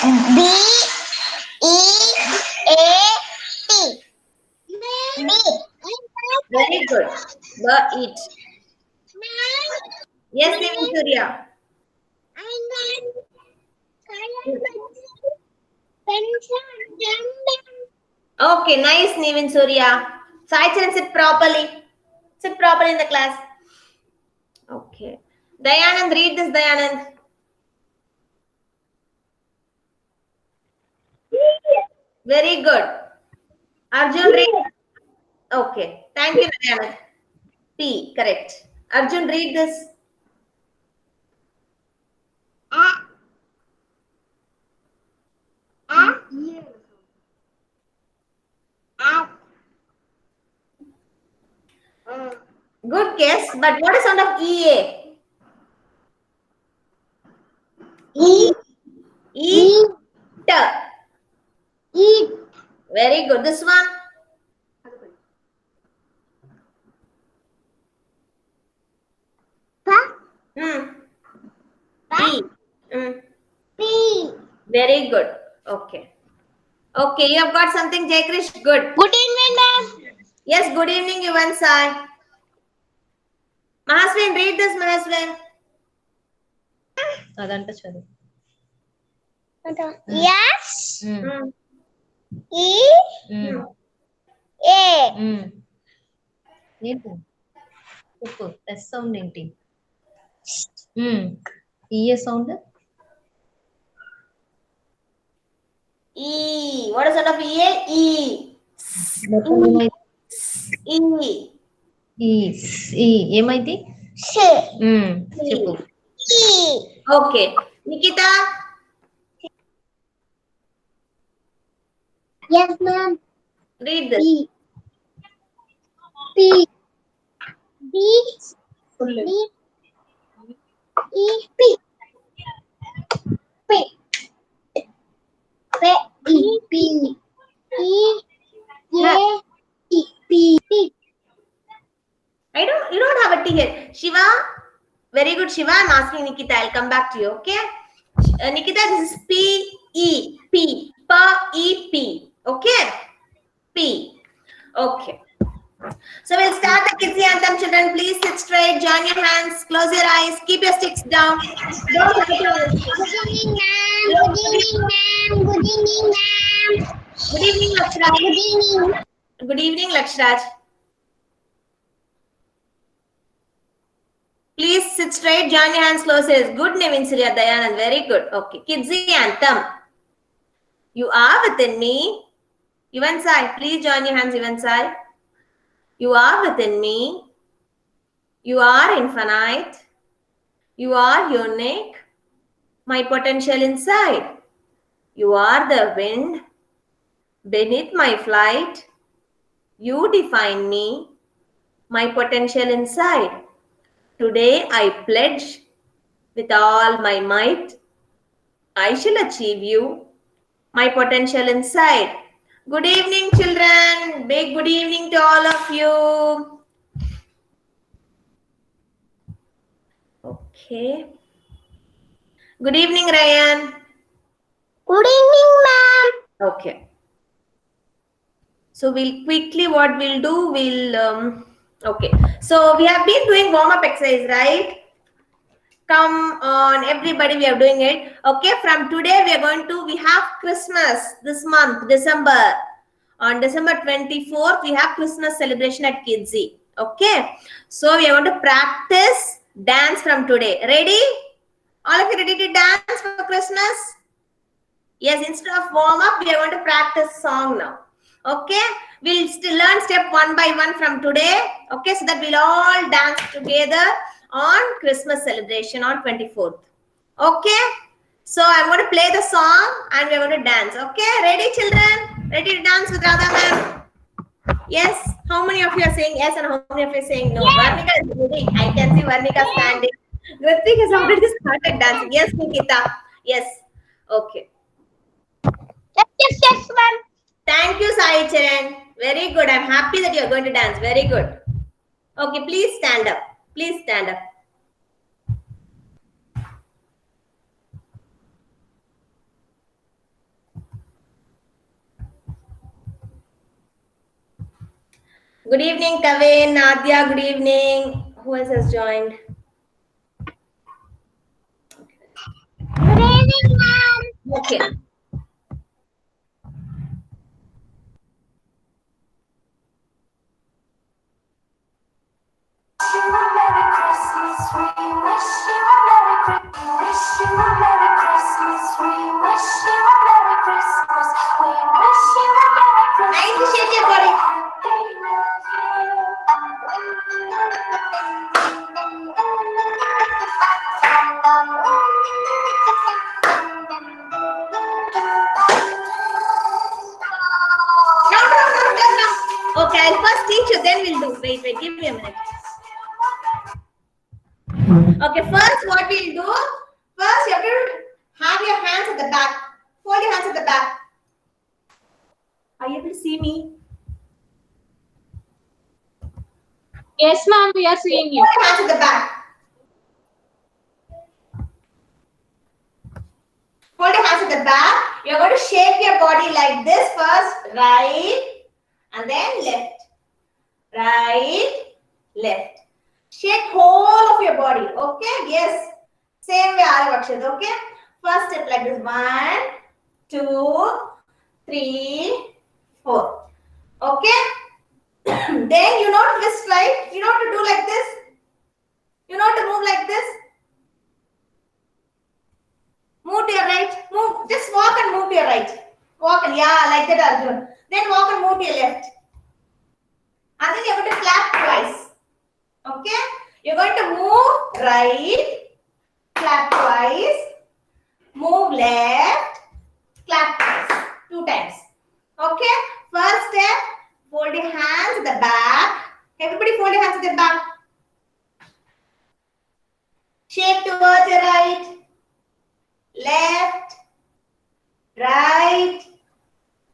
B E A T. B. Very good. Eat. Yes, Nivin Surya. Okay, nice, Nivin Surya. Sai Charan, sit properly. Sit properly in the class. Okay. Dayanand, read this, Dayanand. Very good. Arjun, read. Okay. Thank you, Dayanand. P, correct. Arjun, read this. Good guess, but what is sound of EA? E. Eat. Eat. Very good. This one? Hmm. P. P. Very good. Okay. Okay, you have got something, Jaykrish. Good. Good evening, ma'am. Yes, good evening, Yuvan Sai. Mahaswin, read this, Mahaswin. అదంటే చదువు. Yes. E. A. ఏంటి చెప్పు yes sound ఏంటి EA sound E. What is sound of EA? E. E. ఈ ఏమైంది చెప్పు E. Okay. Nikita? Yes, ma'am. Read this. P. B. B. E. P. P. P. E. P. E. A. E. P. You don't have a T here. Shiva? Very good, Shiva. I'm asking Nikita. I'll come back to you, okay? Nikita, this is P. E. P. P. E. P. Okay? P. Okay. So we'll start the Kids Anthem, children. Please sit straight, join your hands, close your eyes, keep your sticks down. Don't Good evening, ma'am. Good evening, ma'am. Good evening, ma'am. Good evening, Lakshraj. Good evening. Good evening, Lakshraj. Please sit straight, join your hands, close your eyes. Good, Nivin Surya, Dayanand. Very good. Okay. Kids Anthem. You are within me. Yuvan Sai, please join your hands, Yuvan Sai. You are within me. You are infinite. You are unique. My potential inside. You are the wind beneath my flight. You define me. My potential inside. Today I pledge with all my might. I shall achieve you. My potential inside. Good evening, children. Big good evening to all of you. Okay. Good evening, Ryan. Good evening, ma'am. Okay. So we'll quickly, what we'll do, okay. So we have been doing warm-up exercise, right? Come on, everybody, we are doing it. Okay, from today we have Christmas this month, December. On December 24th, we have Christmas celebration at Kidsy. Okay, so we are going to practice dance from today. Ready? All of you ready to dance for Christmas? Yes, instead of warm up, we are going to practice song now. Okay, we'll still learn step one by one from today. Okay, so that we'll all dance together on Christmas celebration on 24th. Okay, so I'm going to play the song and we're going to dance. Okay, ready, children? Ready to dance with Radha ma'am? Yes. How many of you are saying yes and how many of you are saying no? Yes. Varnika is ready. I can see Varnika standing. Ritik has already started dancing. Yes, Nikita. Yes. Okay. Yes, ma'am. Thank you, Sai Charan. Very good. I'm happy that you're going to dance. Very good. Okay, please stand up. Please stand up. Good evening, Kavin, Nadia, good evening. Who else has joined? Good evening, ma'am. Okay. Nice to shake your body. No. Okay, I'll first teach you, then we'll do. Wait, give me a minute. Okay, first what we'll do, first you have to have your hands at the back. Fold your hands at the back. Are you able to see me? Yes, ma'am, we are seeing you. Fold your hands at the back. Hold your hands at the back. You're going to shake your body like this first, right, and then left. Right, left. Shake whole of your body. Okay, yes. Same way, Akshat. Okay. First step like this. 1, 2, 3, 4. Okay. Then you know to twist, right? You know to do like this. You know to move like this. Move to your right. Move. Just walk and move to your right. Walk and like that, Arjun. Then walk and move to your left. And then you're going to clap twice. Okay? You're going to move right, clap twice, move left, clap twice. 2 times. Okay? First step, fold your hands at the back. Everybody fold your hands at the back. Shake towards your right, left, right,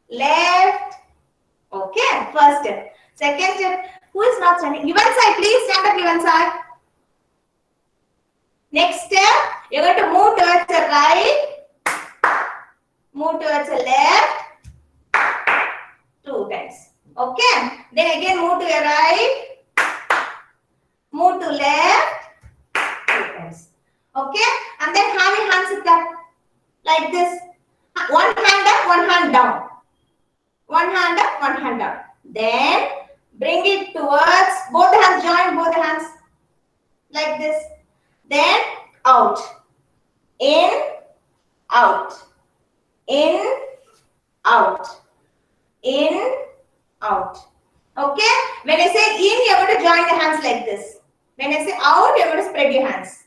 left. Okay? First step. Second step. Who is not standing? Yuvan Sai, please stand up, Yuvan Sai. Next step, you're going to move towards the right, move towards the left, 2 times. Okay. Then again move to your right, move to left, 2 times. Okay. And then have your hands up like this. One hand up, one hand down. One hand up, one hand down. Then bring it towards, both the hands, join both the hands like this. Then out, in, out, in, out, in, out. Okay? When I say in, you're going to join the hands like this. When I say out, you're going to spread your hands.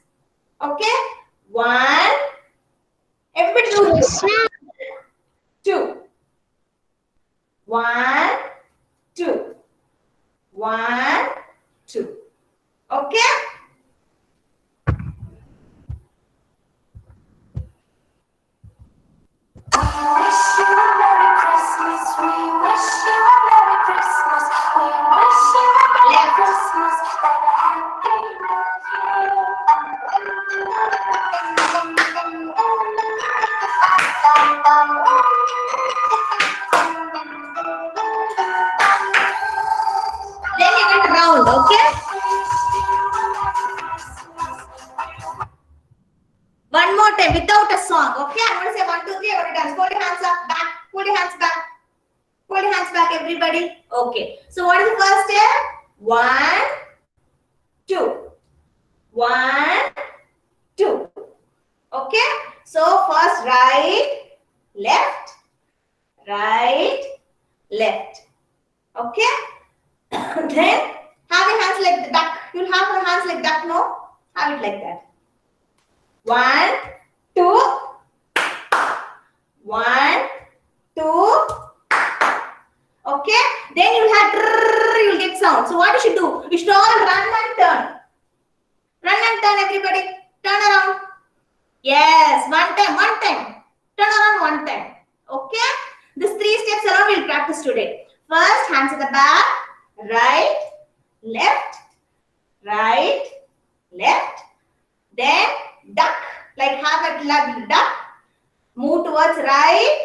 Okay? 1. Everybody do this. 2. 1, 2. 1, 2. Okay? Then you get round, okay? One more time without a song, okay? I'm going to say 1, 2, 3, you're going to dance. Hold your hands up, back. Hold your hands back. Hold your hands back, everybody. Okay. So what is the first step? 1, 2. 1, 2. Okay? So first right, left, right, left. Okay? Then have your hands like the duck. You'll have your hands like duck, no? Have it like that. 1, 2. 1, 2. Okay? Then you'll have you'll get sound. So what you should do? You should all run and turn. Run and turn, everybody. Turn around. Yes, one time. Turn around 1 time. Okay? These 3 steps around we'll practice today. First, hands at the back. Right, left, right, left. Then duck, like have a duck. Move towards right.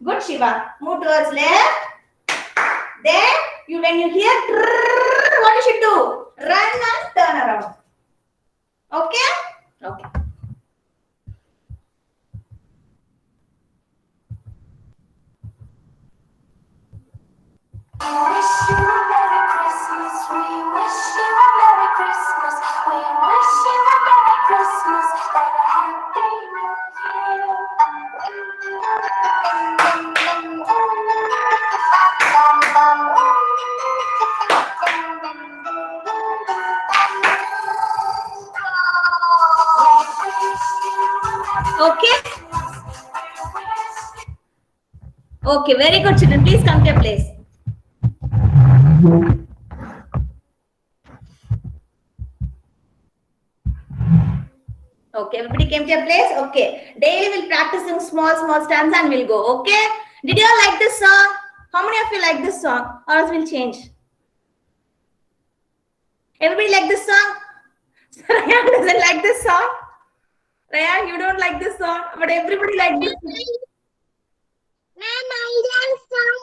Good, Shiva. Move towards left. Then when you hear trrrr, what you should do? Run and turn around. Okay? Okay. We wish you a Merry Christmas. We wish you a Merry Christmas. We wish you a Merry Christmas and a Happy Okay? Okay, very good children. Please come to your place. Okay, everybody came to your place? Okay. Daily we'll practice in small stanza and we'll go. Okay? Did you all like this song? How many of you like this song? Or else we'll change. Everybody like this song? Rayan doesn't like this song. Rayan, you don't like this song, but everybody like this song. Ma'am, I like song.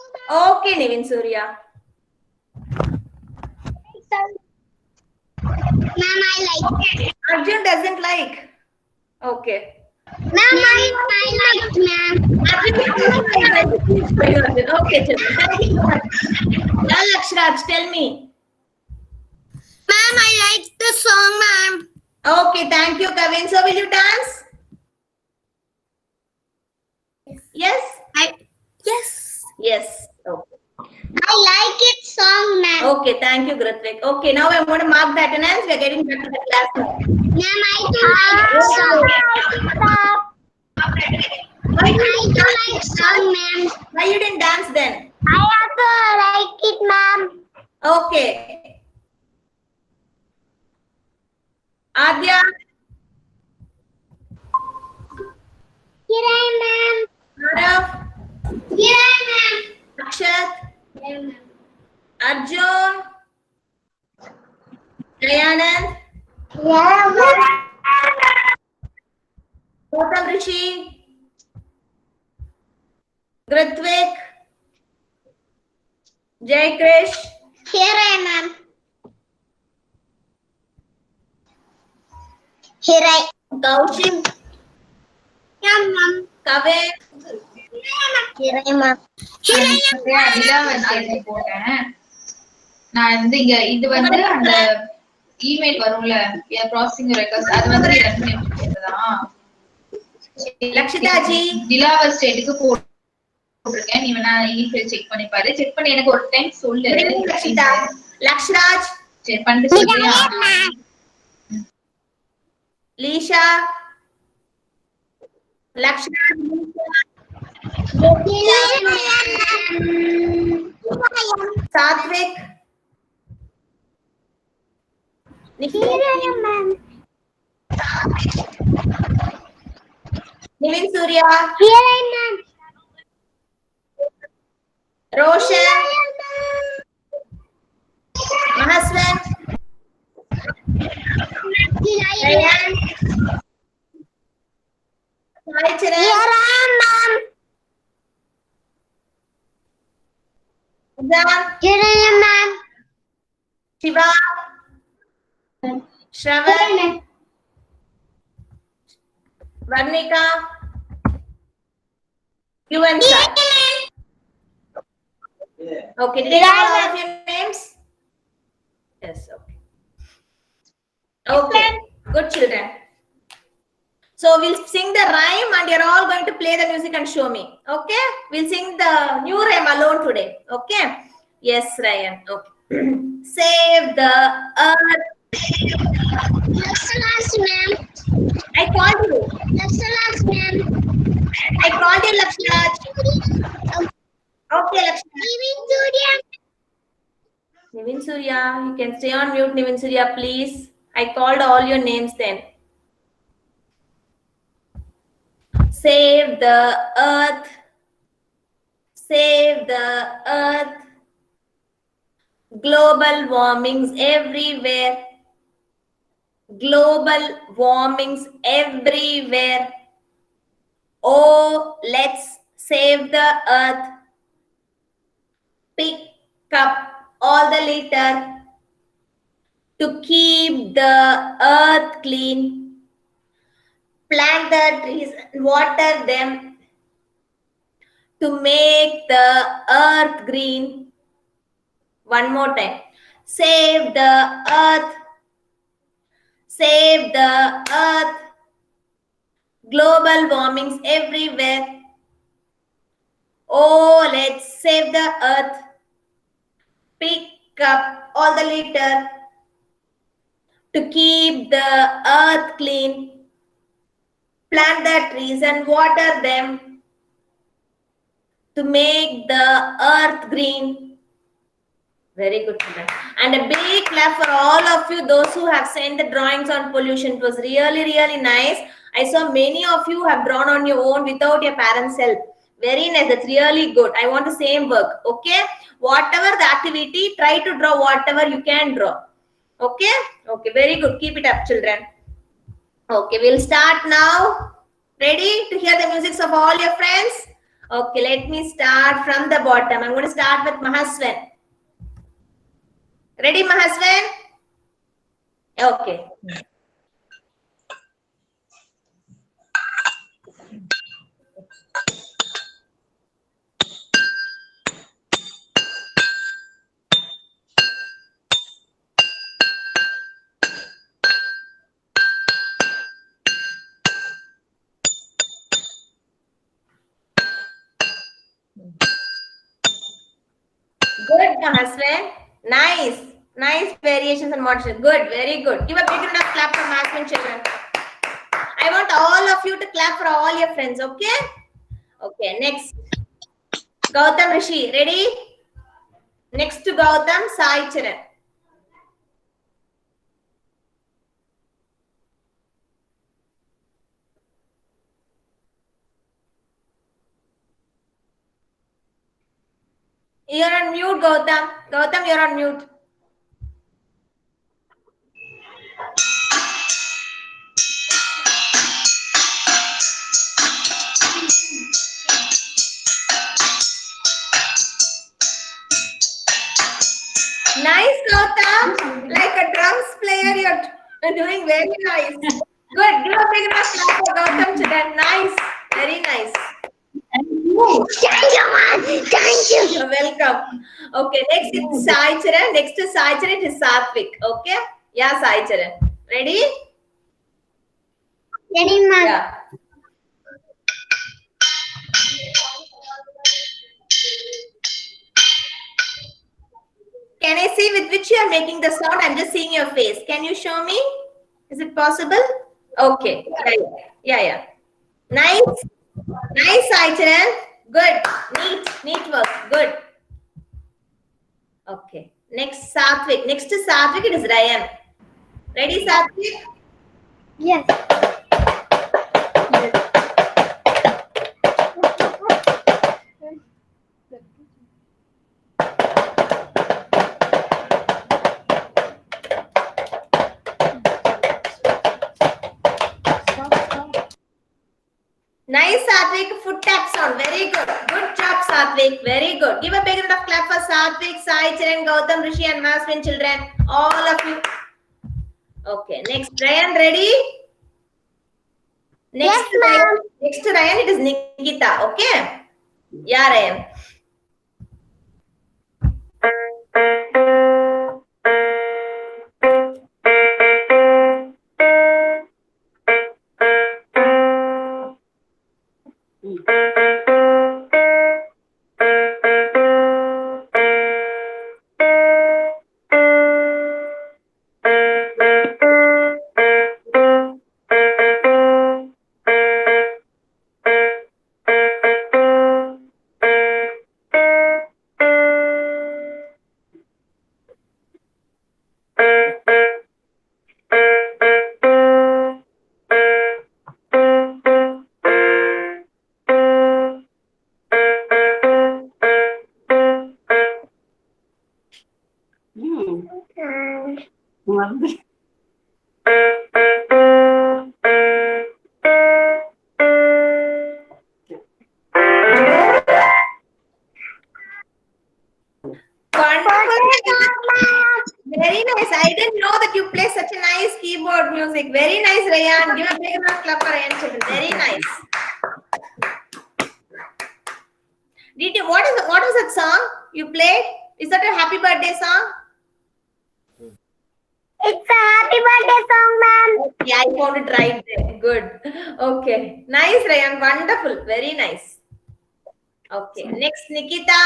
Okay, Nivin Surya. Ma'am, I like. Arjun doesn't like. Okay. Ma'am, I like, ma'am. Okay, children. Thank you so much. Now, Lakshraj, tell me. Ma'am, I like the song, ma'am. Okay, thank you, Kavin. So, will you dance? Yes? Yes. Yes. Okay. I like it song, ma'am. Okay, thank you, Gratvik. Okay, now I'm going to mark the attendance. We are getting back to the class now. Ma'am, I do like song. I do like song, ma'am. Why you didn't dance then? I also like it, ma'am. Okay. Adya, Here I am, Arav, ma'am. Here I Akshat, am, ma'am. Arjun, Dayanand, Yeah, ma'am. Gautam Rishi, Gratvik, Jai Krish, Here I am, ma'am. Here I Kaushik, am, ma'am. Kavin, Here I am, ma'am. Here I am. நிலாவை போட்டேன் நான் வந்து இங்க இது வந்து அந்த email வரும்ல processing request அது வந்து 2 நிமிஷம் போட்டதான் Lakshita ji, நிலாவை ஸ்டேட்டுக்கு போட்டிருக்கேன் நீ வேணா இமெயில் செக் பண்ணி பாரு செக் பண்ணி எனக்கு ஒரு டைம் சொல்லு Lakshita, Lakshraj, செக் பண்ணிட்டு சொல்றியா Lisha, Lakshraj, Here I am, ma'am. Satvik, Here I am, ma'am. Nivin Surya, Here I am, ma'am. Roshan, Mahaswan, Here I am. Rayan, Sai Charan, Here I am, ma'am. Zan, Here I am, ma'am. Shiva, Shravan, Varnika, you and Sai. Okay, did I have all of your names? Yes, okay. Okay, good children. So we'll sing the rhyme and you're all going to play the music and show me. Okay? We'll sing the new rhyme alone today. Okay? Yes, Ryan. Okay. Save the earth. Lakshana, ma'am. I called you. Lakshana, ma'am. I called you, Lakshraj. Okay, Lakshraj. Nivin Surya. Nivin Surya, you can stay on mute, Nivin Surya, please. I called all your names then. Save the earth. Save the earth. Global warmings everywhere. Global warmings everywhere. Oh, let's save the earth. Pick up all the litter, to keep the earth clean, plant the trees, water them, to make the earth green. One more time. Save the earth. Save the earth. Global warming's everywhere. Oh, let's save the earth. Pick up all the litter to keep the earth clean. Plant the trees and water them to make the earth green. Very good, children. And a big clap for all of you, those who have sent the drawings on pollution. It was really, really nice. I saw many of you have drawn on your own without your parents' help. Very nice. That's really good. I want the same work. Okay. Whatever the activity, try to draw whatever you can draw. Okay. Okay. Very good. Keep it up, children. Okay. We'll start now. Ready to hear the music of all your friends? Okay. Let me start from the bottom. I'm going to start with Mahaswan. Ready, Mahaswan? Okay. Good, Mahaswan. Nice. Nice variations and modulations. Good, very good. Give a big enough clap for Mahaswan, children. I want all of you to clap for all your friends, okay? Okay, next. Gautam Rishi, ready? Next to Gautam, Sai Charan. You're on mute, Gautam. Gautam, you're on mute. Nice, Gautam. Like a drums player, you're doing very nice. Good. Give a big enough clap for Gautam children. Nice. Very nice. Thank you, ma'am. Thank you. You're welcome. Okay, next is Sai Charan. Next to Sai Charan, it is Satvik. Okay? Yeah, Sai Charan. Ready? Ready, ma'am. Yeah. Can I see with which you are making the sound? I'm just seeing your face. Can you show me? Is it possible? Okay. Yeah. Nice. Nice, Sai Charan. Good. Neat work. Good. Okay. Next, Satvik. Next to Satvik, it is Ryan. Ready, Satvik? Yes. Nice, Satvik. Foot tap sound. Very good. Good job, Satvik. Very good. Give a big round of clap for Satvik, Sai Charan, Gautam Rishi, and Mahaswan children. All of you. Okay. Next, Ryan. Ready? Yes, ma'am. Next to Ryan, it is Nikita. Okay? Yeah, Ryan. Wonderful. Very nice. I didn't know that you play such a nice keyboard music. Very nice, Rayan. Give a big round of clap for Rayan children. Very nice. Did you what was that song you played? Is that a happy birthday song? It's a happy birthday song, ma'am. Yeah, I found it right there. Good. Okay. Nice, Rayan. Wonderful. Very nice. Okay. Next, Nikita.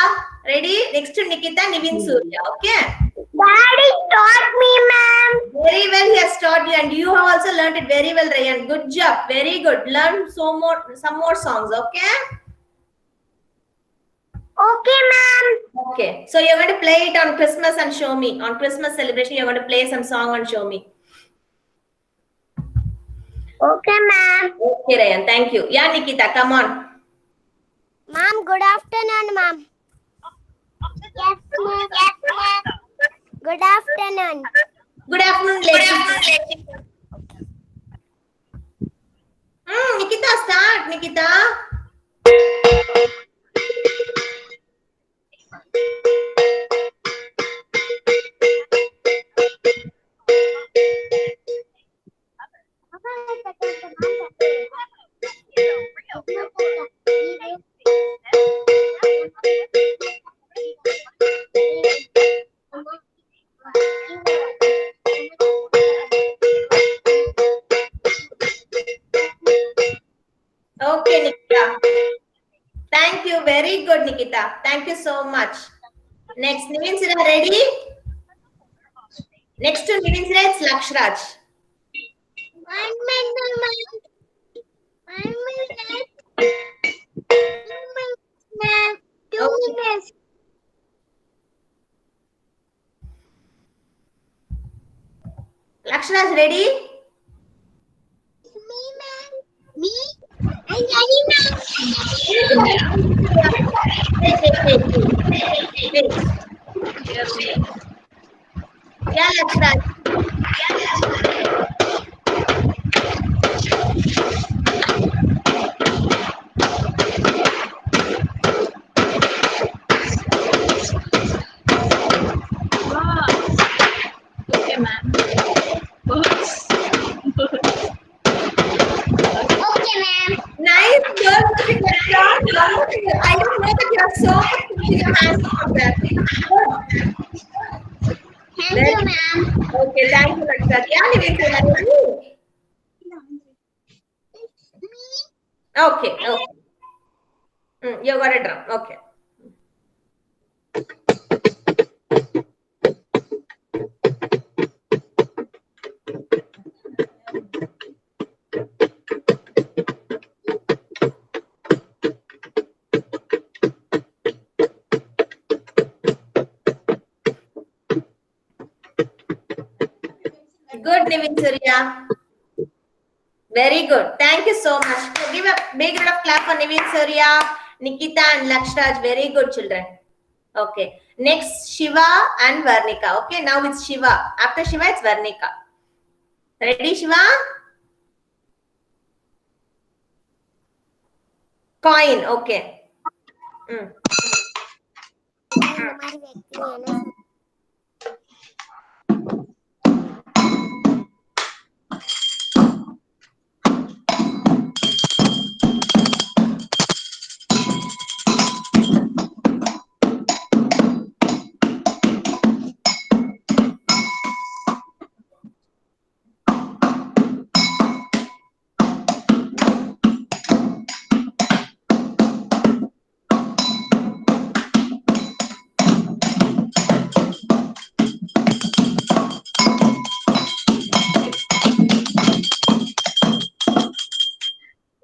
Ready? Next to Nikita, Nivin Surya. Okay. Daddy taught me, ma'am. Very well, he has taught you, and you have also learned it very well, Rayan. Good job. Very good. Learn some more songs. Okay. Okay, ma'am. Okay. So you're going to play it on Christmas and show me. On Christmas celebration, you're going to play some song and show me. Okay, ma'am. Okay, Rayan. Thank you. Yeah, Nikita, come on. Ma'am, good afternoon, ma'am. Yes, ma'am. Yes, ma'am. Good afternoon. Good afternoon, ladies. Nikita, start. Nikita. Okay, Nikita. Thank you. Very good, Nikita. Thank you so much. Next, Nivin Sira, ready? Next to Nivin Sira, it's Lakshraj. 1 minute, ma'am. 1 minute. 2 minutes, ma'am. 2 minutes. Lakshraj, ready? Me, ma'am. Me? I'm ready, ma'am. Wait. Yeah, Lakshraj. Okay, ma'am. Okay, ma'am. Nice girl. I don't know that you have so much in your hands on that. Thank you, ma'am. Okay, thank you, Lakshraj. Yeah, Nivin Sira, ready? Me? Okay. You got a drum. Okay. Good, Nivin Surya. Very good. Thank you so much. Give a big round of clap for Nivin Surya, Nikita, and Lakshraj. Very good, children. Okay. Next, Shiva and Varnika. Okay, now it's Shiva. After Shiva, it's Varnika. Ready, Shiva? Coin. Okay.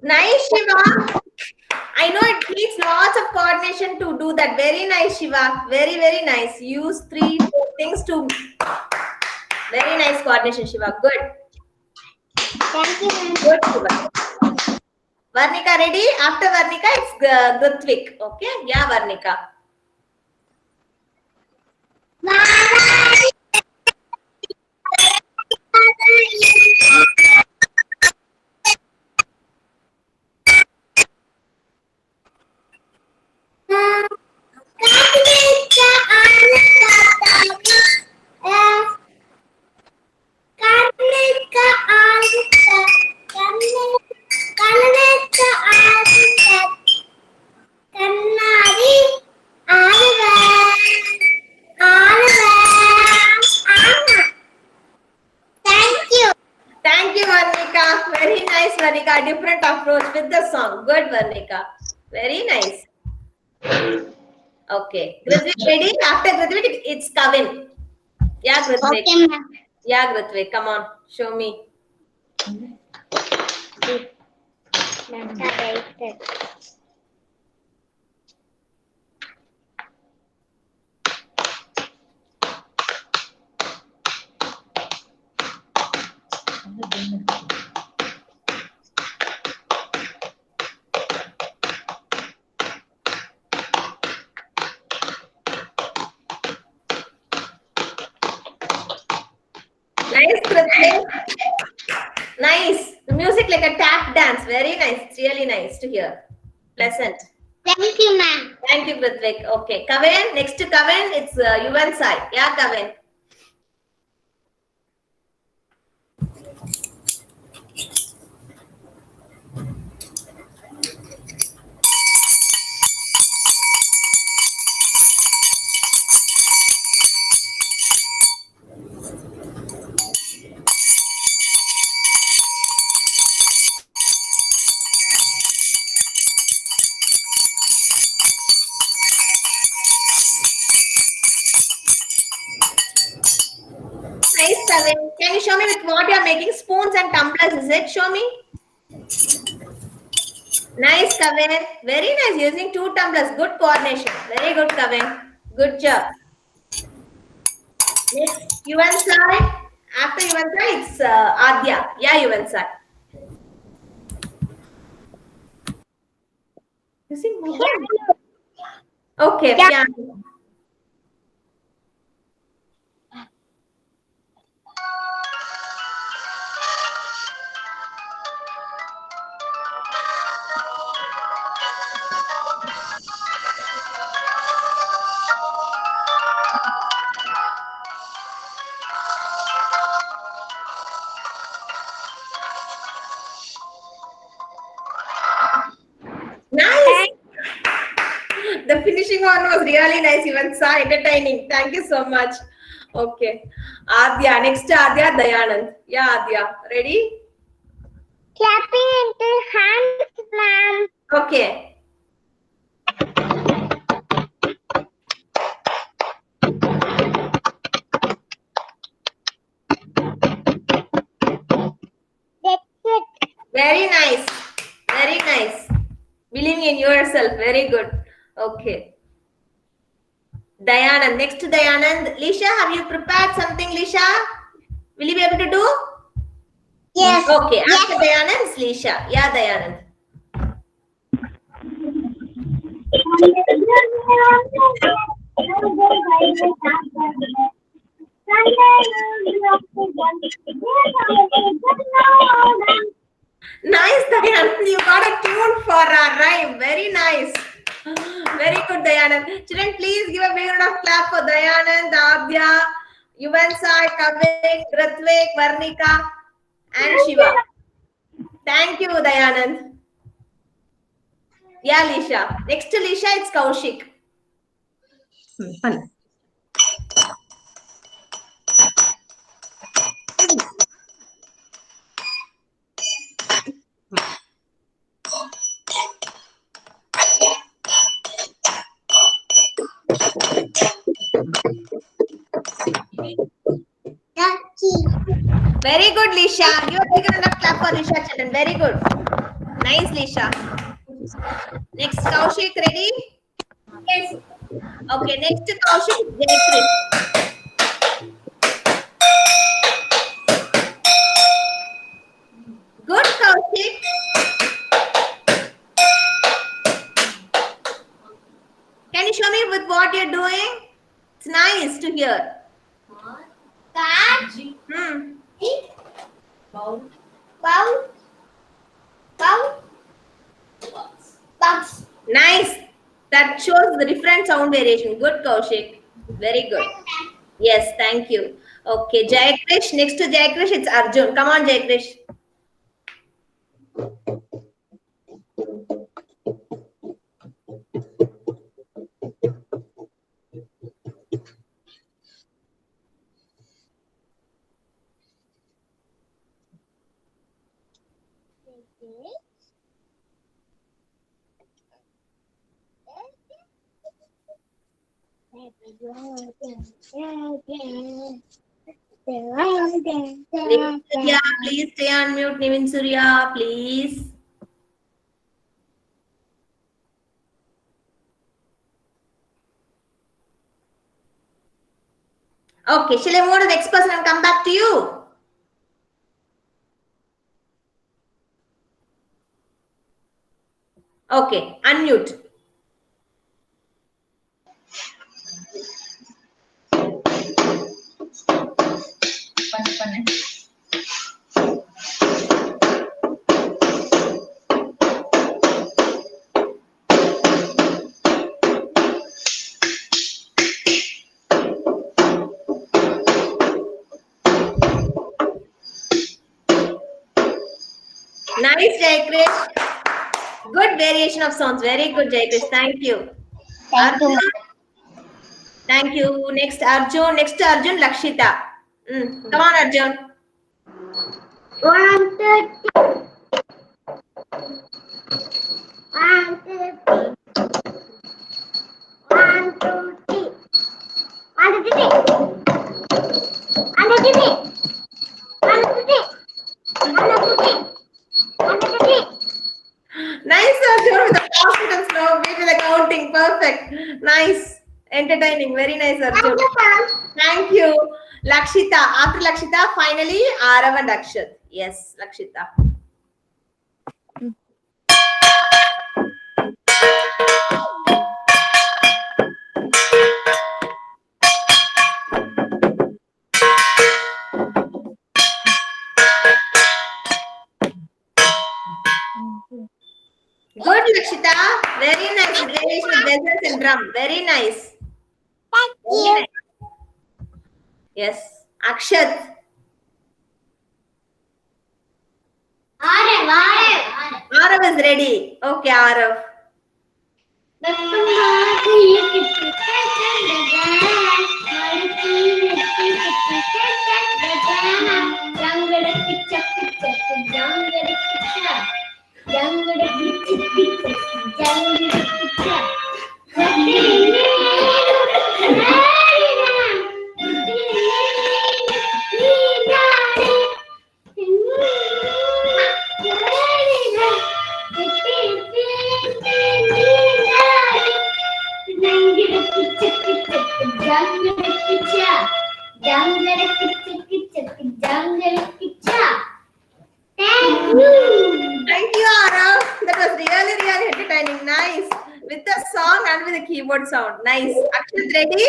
Nice, Shiva. I know it needs lots of coordination to do that. Very nice, Shiva. Very, very nice. Use 3, 4 things to. Very nice coordination, Shiva. Good. Thank you, ma'am. Good, Shiva. Varnika, ready? After Varnika, it's Grutvik. Okay? Yeah, Varnika. Varnika. Very nice. Okay. Grithvik ready? After Grithvik, it's Kavin. Yeah, Grithvik. Okay, ma'am. Yeah, Grithvik. Come on. Show me. Nice, Grithvik. Nice. The music like a tap dance. Very nice. It's really nice to hear. Pleasant. Thank you, ma'am. Thank you, Grithvik. Okay. Kavin. Next to Kavin, it's Yuvan Sai. Yeah, Kavin. Nice, Kavin. Can you show me with what you are making? Spoons and tumblers, is it? Show me. Nice, Kavin. Very nice. Using 2 tumblers. Good coordination. Very good, Kavin. Good job. Next, Yuvan Sai. After Yuvan Sai, it's Adya. Yeah, Yuvan Sai. Using mobile. Okay, Yeah. piano. Nice. The finishing one was really nice. Even saw entertaining. Thank you so much. Okay. Adya. Next Adya Dayanand. Yeah, Adya. Ready? Clapping into hands, ma'am. Okay. That's it. Very nice. Very nice. Believing in yourself. Very good. Okay. Dayanand. Next to Dayanand. Lisha, have you prepared something, Lisha? Will you be able to do? Yes. Okay. Yes. After Dayanand, it's Lisha. Yeah, Dayanand. Nice, Dayanand. You got a tune for our rhyme. Very nice. Very good, Dayanand. Children, please give a big round of clap for Dayanand, Adya, Yuvan Sai, Kavin, Grithvik, Varnika, and Shiva. Thank you, Dayanand. Yeah, Lisha. Next to Lisha, it's Kaushik. Fun. Very good, Lisha. Give a big round of clap for Lisha, children. Very good. Nice, Lisha. Next, Kaushik, ready? Yes. Okay, next to Kaushik, Jayakrish. Good, Kaushik. Can you show me with what you're doing? It's nice to hear. Cat. Hmm. Bow. Bow. Bow. Box. Nice. That shows the different sound variation. Good, Kaushik. Very good. Yes, thank you. Okay, Jayakrish. Next to Jayakrish, it's Arjun. Come on, Jayakrish. Nivin Surya, please stay on mute. Nivin Surya, please. Okay, shall I move to the next person and come back to you? Okay, unmute. பண்ணு. Nice, Jayakrish. Good variation of sounds. Very good, Jayakrish. Thank you. Thank you. Arjun. Thank you. Next, Arjun. Next, Arjun, Lakshita. Come on, Arjun. 130. 130. 130. 130. Nice, Arjun, with the fast and slow beat with the counting. Perfect. Nice. Entertaining. Very nice, Arjun. Thank you. Lakshita. After Lakshita, finally, Arav and Akshat. Yes, Lakshita. Good, Lakshita. Very nice. Variation with bells and drum. Very nice. Very nice. Yes. Akshat. Arav is ready. Okay, Arav. Thank you, Arav. That was really, really entertaining. Nice. With the song and with the keyboard sound. Nice. Akshat, ready?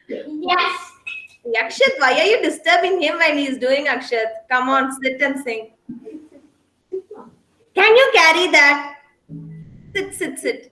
Yes. Akshat, why are you disturbing him while he's doing Akshat? Come on, sit and sing. Can you carry that? Sit.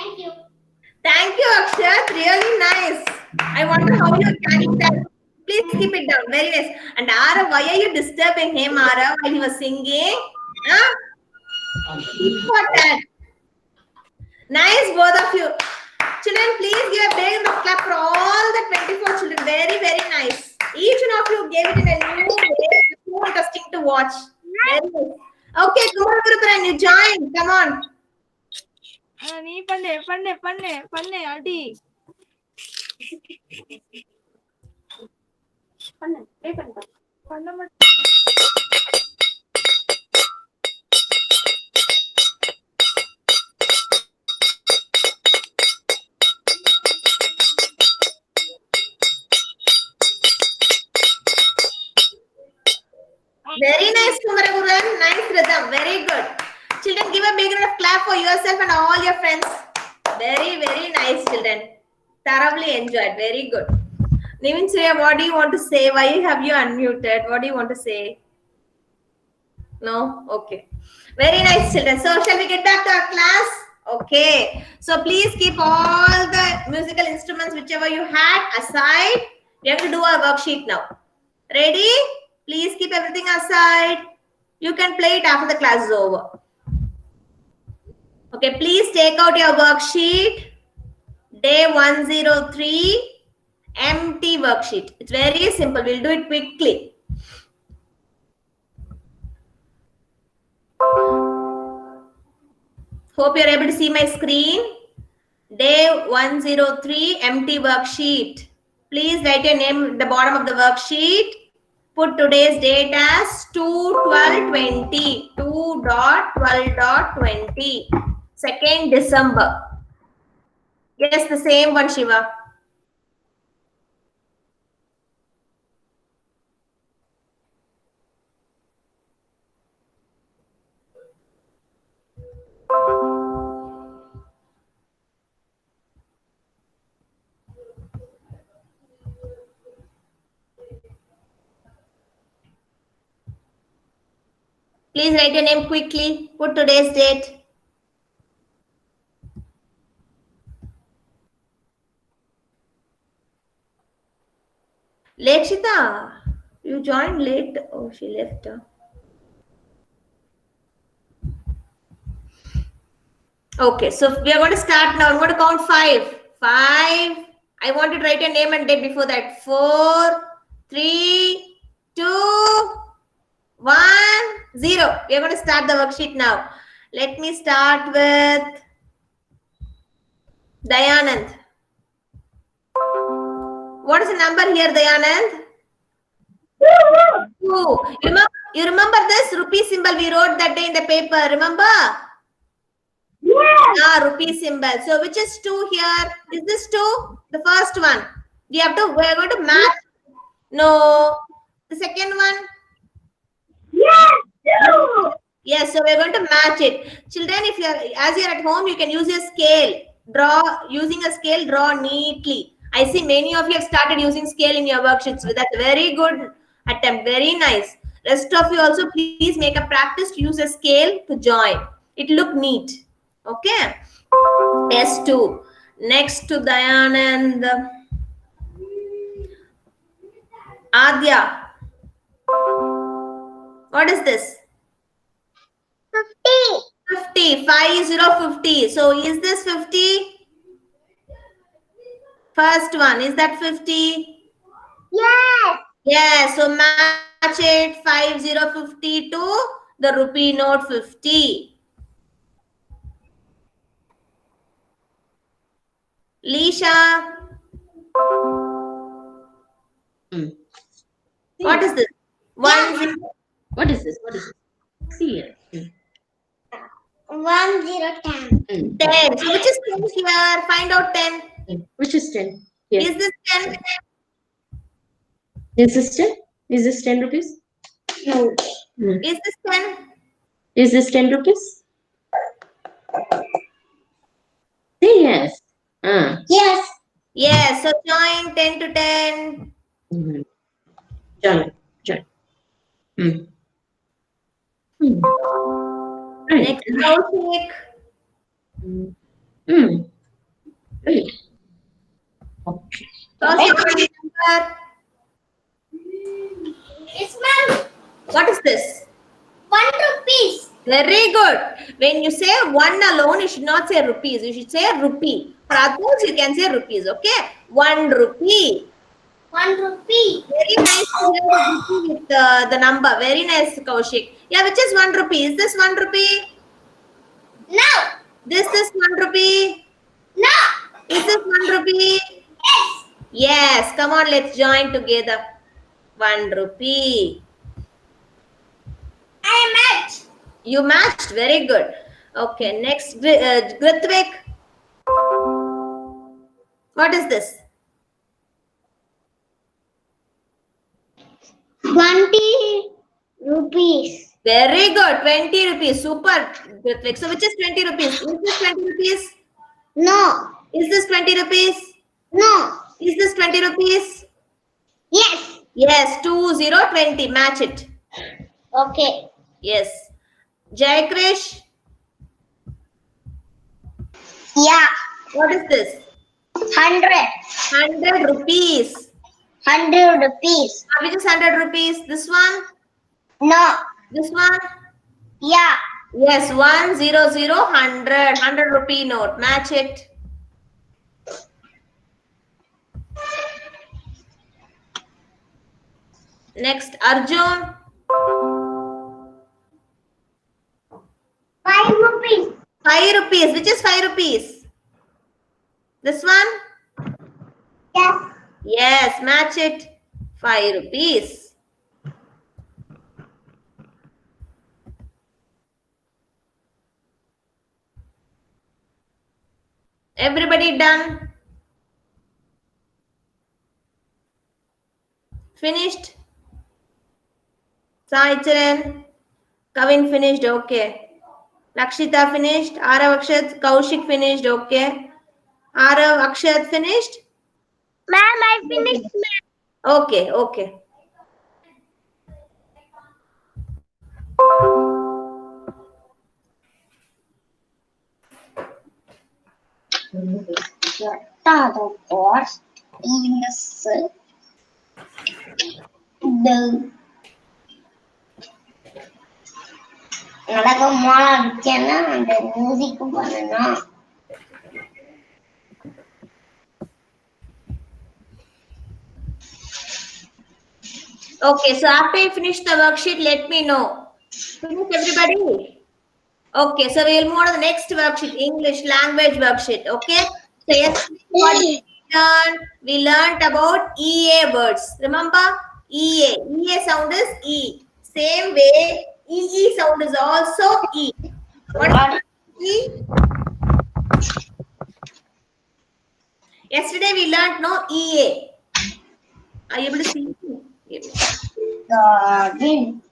Thank you. Thank you, Akshat. Really nice. I wonder how you're carrying that. Please keep it down. Very nice. And Arav, why are you disturbing him, Arav, while he was singing? Huh? Important. Nice, both of you. Children, please give a big clap for all the 24 children. Very, very nice. Each one of you gave it in a new way. It's so interesting to watch. Very nice. Okay, Kumar, you join. Come on. நீ பண்ணு அடி பண்ண மாட்டேன் Very nice, Kumaraguran. Nice rhythm. Very good. Children, give a big round of clap clap for yourself and all your friends. Very, very nice, children. Thoroughly enjoyed. Very good. Nivin Surya, what do you want to say? Why have you unmuted? What do you want to say? No? Okay. Very nice, children. So, shall we get back to our class? Okay. So, please keep all the musical instruments, whichever you had, aside. We have to do our worksheet now. Ready? Please keep everything aside. You can play it after the class is over. Okay, please take out your worksheet. Day 103, empty worksheet. It's very simple. We'll do it quickly. Hope you're able to see my screen. Day 103, empty worksheet. Please write your name at the bottom of the worksheet. Put today's date as 2/12/20. 2.12.20. 2nd December. Yes, the same one, Shiva. Please write your name quickly. Put today's date. Lekshita, you joined late. Oh, she left. Okay, so we are going to start now. I'm going to count 5. 5. I want you to write your name and date before that. 4, 3, 2, 1, 0. We are going to start the worksheet now. Let me start with Dayanand. What is the number here, Dayanand? 2. You remember this rupee symbol we wrote that day in the paper? Remember? Yes. Ah, rupee symbol. So which is 2 here? Is this 2? The first one. We are going to match. No. The second one? Yes. 2. Yes, so we're going to match it. Children, if as you're at home, you can use your scale. Using a scale, draw neatly. I see many of you have started using scale in your worksheets. So that's a very good attempt. Very nice. Rest of you also, please make a practice to use a scale to join. It look neat. Okay. S2. Next to Dayanand. Adya. What is this? 50. 50. So is this 50? First one. Is that 50? Yes. Yes. So match it 5050 to the rupee note 50. Lisha. What is this? 1 What is this? What is this? See it. 1 0 10. 10. So which is 10 here? Find out 10. Which is 10? Yes. Is this 10? Is this 10? Is this 10 rupees? No. Is this 10? Is this 10 rupees? Say yes. Yes. Yes. So join 10 to 10. Join. Right. Next Kaushik. Right. Okay. Kaushik, what is the number? It's ma'am. What is this? 1 rupees. Very good. When you say 1 alone, you should not say rupees. You should say rupee. For others, you can say rupees. Okay? 1 rupee. 1 rupee. Very nice to hear the rupee with the number. Very nice, Kaushik. Yeah, which is 1 rupee? Is this 1 rupee? No. This is 1 rupee? No. Is this 1 rupee? Yes. Yes. Come on, let's join together. 1 rupee. I matched. You matched. Very good. Okay, next, Grithvik. What is this? 20 rupees. Very good. 20 rupees. Super. Ritvik. So which is 20 rupees? Is this 20 rupees? No. Is this 20 rupees? No. Is this 20 rupees? Yes. Yes. 20, 20. Match it. Okay. Yes. Jai Krish. Yeah. What is this? 100. 100 rupees. 100 rupees. Which is 100 rupees? This one? No. This one? Yeah. Yes, 100, 100 rupee note. Match it. Next, Arjun. 5 rupees. 5 rupees. Which is 5 rupees? This one? Yes. Yes, match it. 5 rupees. Everybody done? Finished? Saicharan? Kavin finished? Okay. Lakshita finished? Arav Akshat? Kaushik finished? Okay. Arav Akshat finished? Ma'am, I finished, ma'am. Okay, okay. Thought of course. Yes. The நடக்க மோளம் அடிச்சேன்னா அந்த மியூசிக்கும் பண்ணணும். Okay, so after you finish the worksheet, let me know. Finish everybody? Okay, so we'll move on to the next worksheet, English language worksheet. Okay, so yes, what we learned about EA words. Remember? EA. EA sound is E. Same way, EE sound is also E. What is E? Yesterday we learned no EA. Are you able to see? Garden.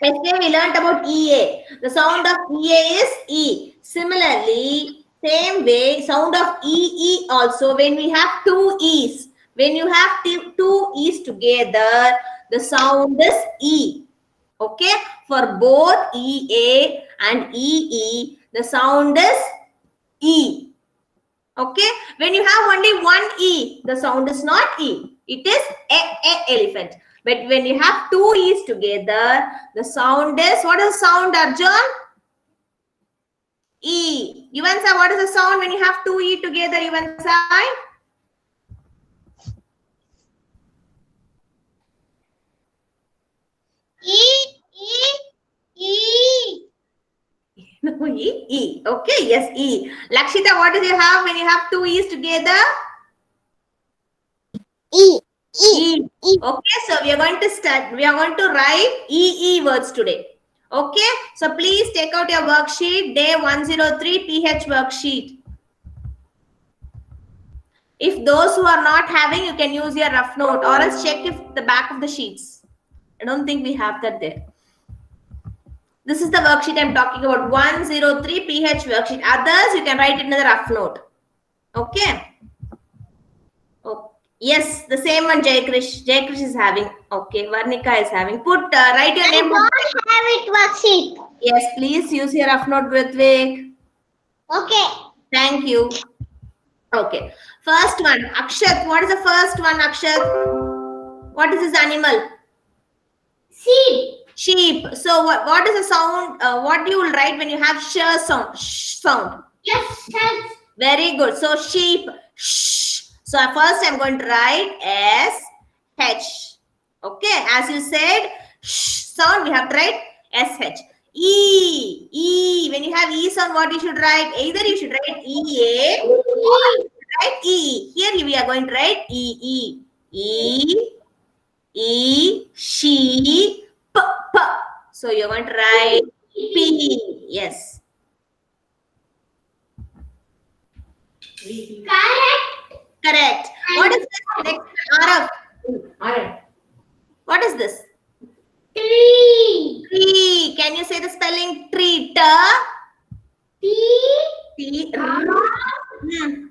Yesterday we learned about EA. The sound of EA is E. Similarly, same way, sound of EE also when we have two E's. When you have two E's together, the sound is E. Okay? For both EA and EE, the sound is E. Okay? When you have only one E, the sound is not E. It is a elephant. But when you have two E's together, the sound is, what is the sound, Arjun? E. Yuvansa, what is the sound when you have two E together, Yuvansa? E, E, E. No, E, E. Okay, yes, E. Lakshita, what do you have when you have two E's together? E. E. Okay, so we are going to start. We are going to write EE words today. Okay, so please take out your worksheet, day 103 PH worksheet. If those who are not having, you can use your rough note or else check if the back of the sheets. I don't think we have that there. This is the worksheet I'm talking about, 103 PH worksheet. Others, you can write it in the rough note. Okay. Oh, yes, the same one, Jai Krish. Jai Krish is having. Okay, Varnika is having. Put, write your I name. don't have it worksheet. Yes, please use your rough note, Ritvik. Okay. Thank you. Okay. First one, Akshat. What is the first one, Akshat? What is this animal? Sheep. Sheep. So what is the sound? What you will write when you have sh sound? Sh sound. Yes, yes. Very good. So sheep. Shh. So first I'm going to write S H. Okay. As you said, sh sound, we have to write SH. E. E. When you have E sound, what you should write? Either you should write EA or you should write E. Here we are going to write EE. E. E. She. P, P. So you're going to write P. Yes. Correct. Correct. What is this? Next, Arav. What is this? Tree. Tree. Can you say the spelling tree? T. T.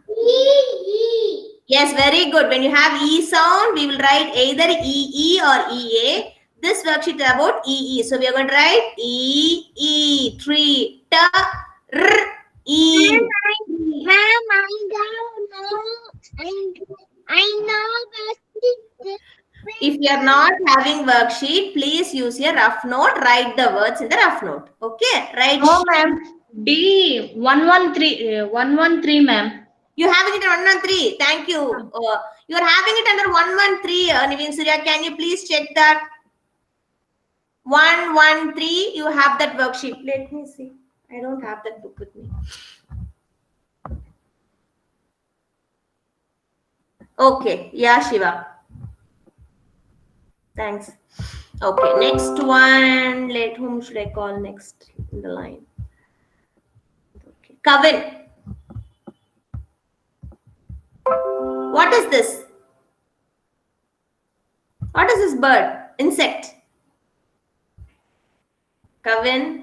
E. Yes, very good. When you have E sound, we will write either EE or EA. This worksheet is about EE. So we are going to write EE. Tree. T. R. E. Ma'am, I don't know. I know. If you are not having worksheet, please use your rough note. Write the words in the rough note. Okay. Write. No, ma'am. D 113. 113, ma'am. You having it under 113. Thank you. You are having it under 113. Niveen Surya, can you please check that? 113. You have that worksheet. Let me see. I don't have that book with me. Okay. Yeah, Shiva. Thanks. Okay. Next one. Whom should I call next in the line? Okay. Kavin. What is this? What is this bird? Insect. Kavin.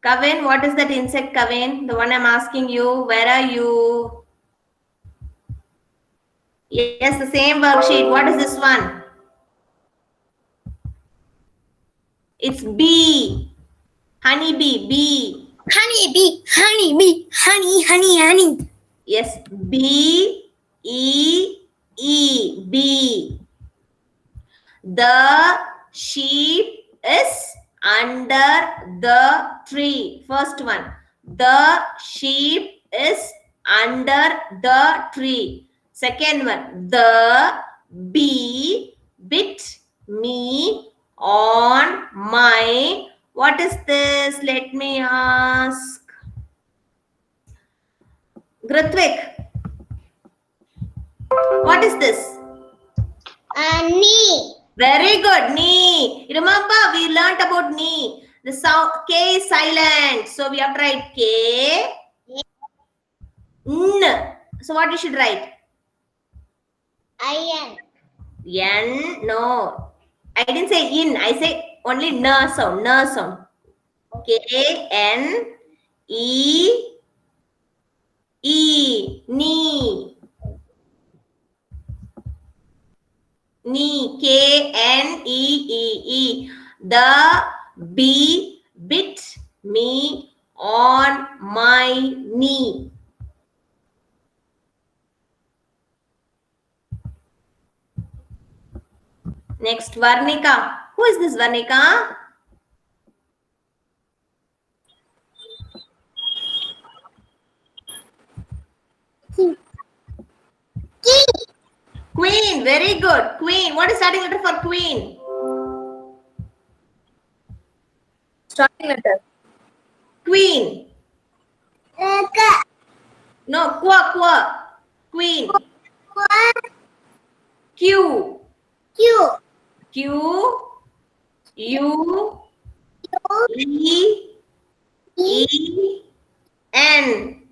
Kavin, what is that insect, Kavin? The one I'm asking you. Where are you? Yes, the same worksheet. What is this one? It's bee. Honey bee. Bee. Honey bee. Honey. Yes, B E E. Bee. The sheep is under the tree. First one. The sheep is under the tree. Second one. The bee bit me on my. What is this? Let me ask. Grithvik. What is this? Knee. Very good. Knee. Remember, we learnt about knee. The sound K is silent. So we have to write K. N. So what you should write? Iron. N. No. I didn't say in. I say only N sound. N sound. K N E E. Knee. Knee. K N E E E. The bee bit me on my knee. Next, Varnika. Who is this Varnika? Queen. Very good. Queen. What is starting letter for queen? Starting letter. Queen. No, qua. Queen. Q. Q. U. E. N.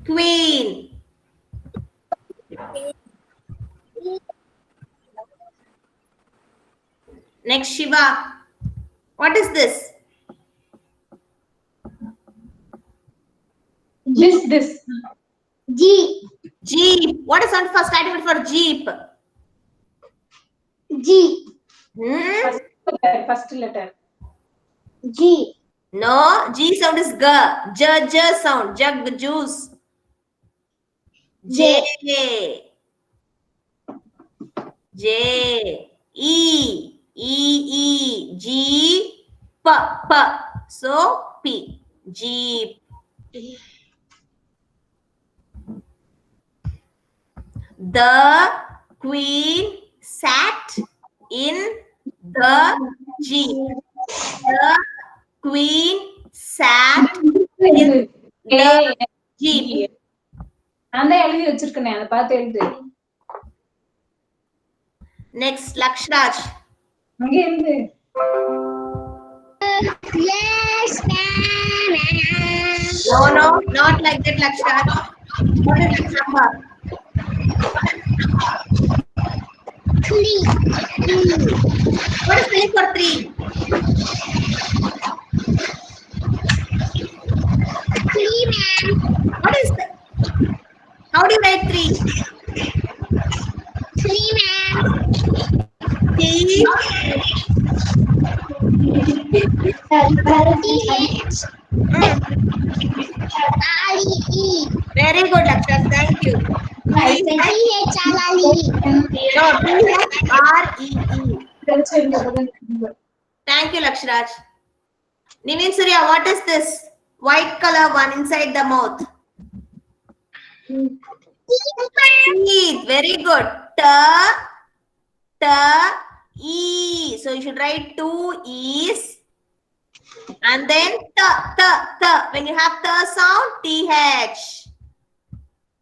Queen. Next, Shiva. What is this? This. Jeep. What is on first starting for Jeep? G. First letter. G. No, G sound is G. J sound. Jug, juice. J. E. G. P. So, P. Jeep. The queen sat in the jeep. The queen sat in the jeep. நான் தான் எழுதி வச்சிருக்கேன், அதை பார்த்து எழுது. Next, Lakshraj. அங்க எழுது. Yes, ma'am. No, not like that, Lakshya. What is this number? 3. What is spelling for 3? 3, ma'am. What is that? How do you write 3? 3, ma'am. T. TH. REE. Very good, Lakshya. Thank you. TH REE. No, THREE. Thank you, Lakshraj. Nivin Surya, what is this white color one inside the mouth? Teeth. Very good. E. So you should write 2 E's and then When you have sound, TH.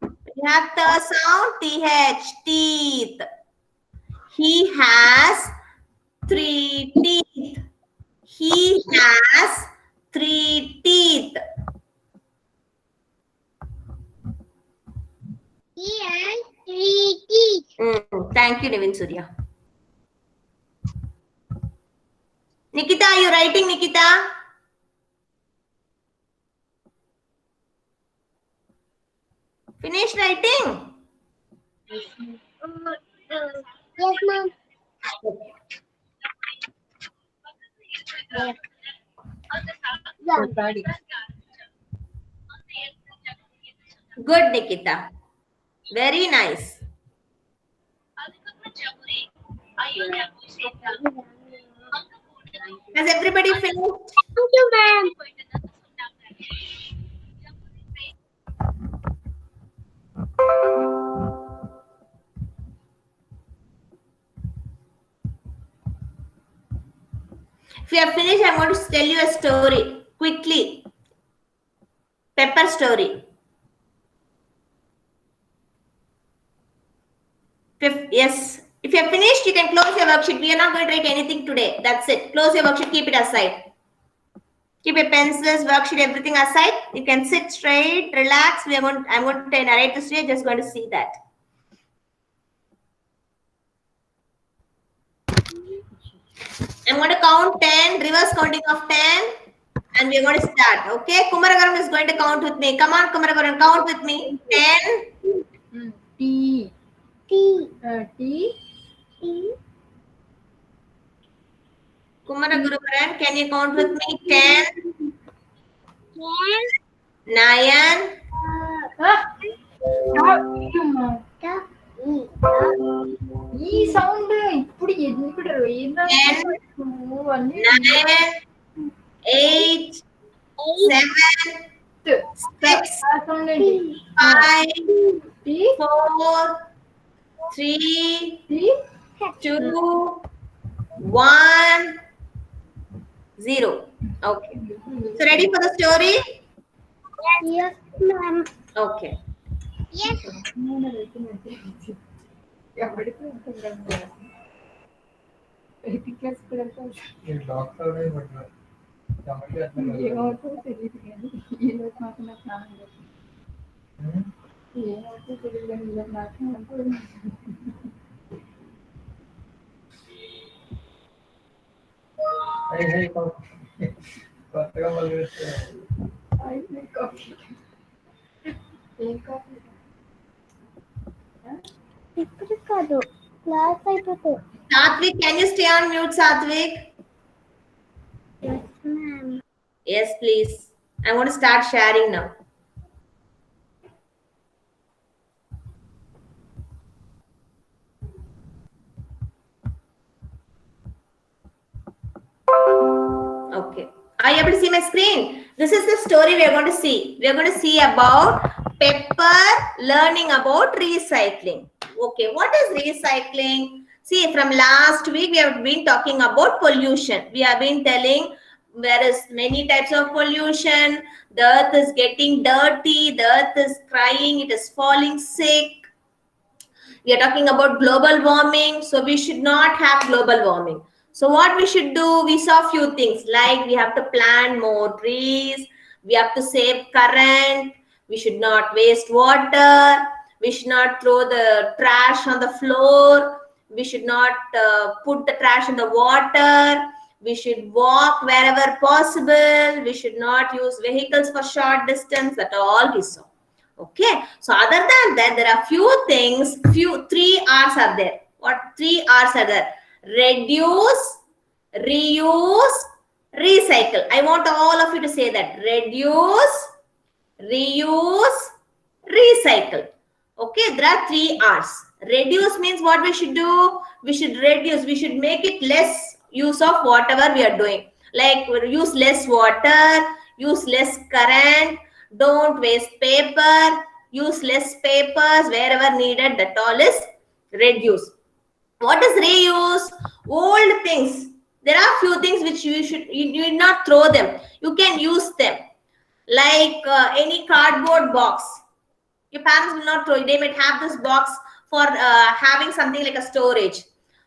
When you have sound, TH. Teeth. He has 3 teeth. He has 3 teeth. He has 3 teeth. Thank you, Nivin Surya. Nikita, are you writing, Nikita? Finish writing? Yes, ma'am. Good, Nikita. Very nice. Has everybody finished? Thank you, ma'am. If you have finished, I'm going to tell you a story quickly. Pepper story. Yes. If you have finished, you can close your worksheet. We are not going to write anything today. That's it. Close your worksheet. Keep it aside. Keep your pencils, worksheet, everything aside. You can sit straight, relax. I'm going to narrate this to you. Just going to see that. I'm going to count 10, reverse counting of 10, and we're going to start. Okay, Kumaragaram is going to count with me. Come on, Kumaragaram, count with me. 10. T. T. T. T. Kumaragaram, can you count with me? 10, 10. 9, ఈ sound ఇప్పుడు ఇప్పుడు 9, 8, 7, 6, 5, 4, 3, 2, 1, 0. Okay. So ready for the story? Yes, ma'am. Okay. Yes. తెలియదు కానీ ఈ రోజు మాకు నాకు స్నానం ఏమవుతుందో తెలియదు కానీ ఈరోజు నాకు కొత్తగా మళ్ళీ ఏం కాఫీ ఇప్పుడు కాదు క్లాస్ అయిపోతుంది. Satvik, can you stay on mute, Satvik? Yes, ma'am. Yes, please. I'm going to start sharing now. Okay. Are you able to see my screen? This is the story we are going to see. We are going to see about Pepper learning about recycling. Okay, what is recycling? See, from last week we have been talking about pollution. We have been telling there is many types of pollution. The earth is getting dirty. The earth is crying. It is falling sick. We are talking about global warming. So we should not have global warming. So what we should do? We saw few things like we have to plant more trees. We have to save current. We should not waste water. We should not throw the trash on the floor. We should not put the trash in the water. We should walk wherever possible. We should not use vehicles for short distance. That all he saw. Okay. So other than that, there are few things. Three R's are there. What 3 R's are there? Reduce, reuse, recycle. I want all of you to say that. Reduce, reuse, recycle. Okay, there are 3 R's. Reduce means what we should do? We should reduce. We should make it less use of whatever we are doing. Like use less water, use less current, don't waste paper, use less papers wherever needed. That all is reduce. What is reuse? Old things. There are few things which you need not throw them. You can use them. Like any cardboard box. Your parents will not throw it. They might have this box for having something like a storage.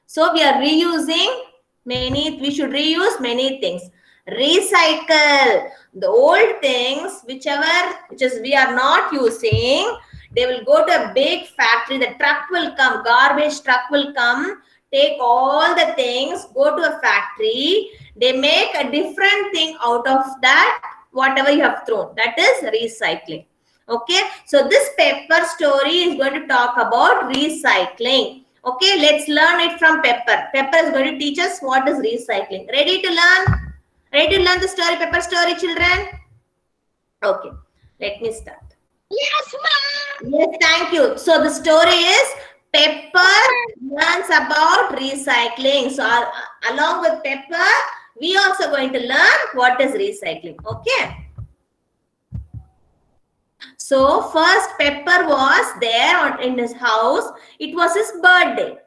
So we are reusing we should reuse many things. Recycle the old things, which we are not using. They will go to a big factory. The truck will come, garbage truck will come, take all the things, go to a factory. They make a different thing out of that, whatever you have thrown. That is recycling. Okay, so this paper story is going to talk about recycling. Okay, let's learn it from Pepper. Pepper is going to teach us what is recycling. Ready to learn? Ready to learn the story, Pepper story, children? Okay, let me start. Yes, ma'am. Yes, thank you. So the story is Pepper learns about recycling. So along with Pepper, we also going to learn what is recycling. Okay. So first Pepper was there in his house. It was his birthday.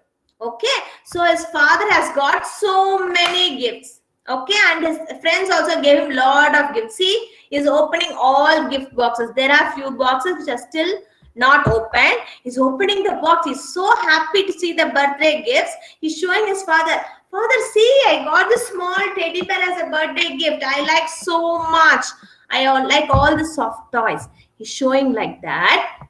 Okay. So his father has got so many gifts. Okay. And his friends also gave him lot of gifts. See, he's opening all gift boxes. There are few boxes which are still not open. He's opening the box. He's so happy to see the birthday gifts. He's showing his father. Father, see, I got this small teddy bear as a birthday gift. I like so much. I like all the soft toys. He's showing like that.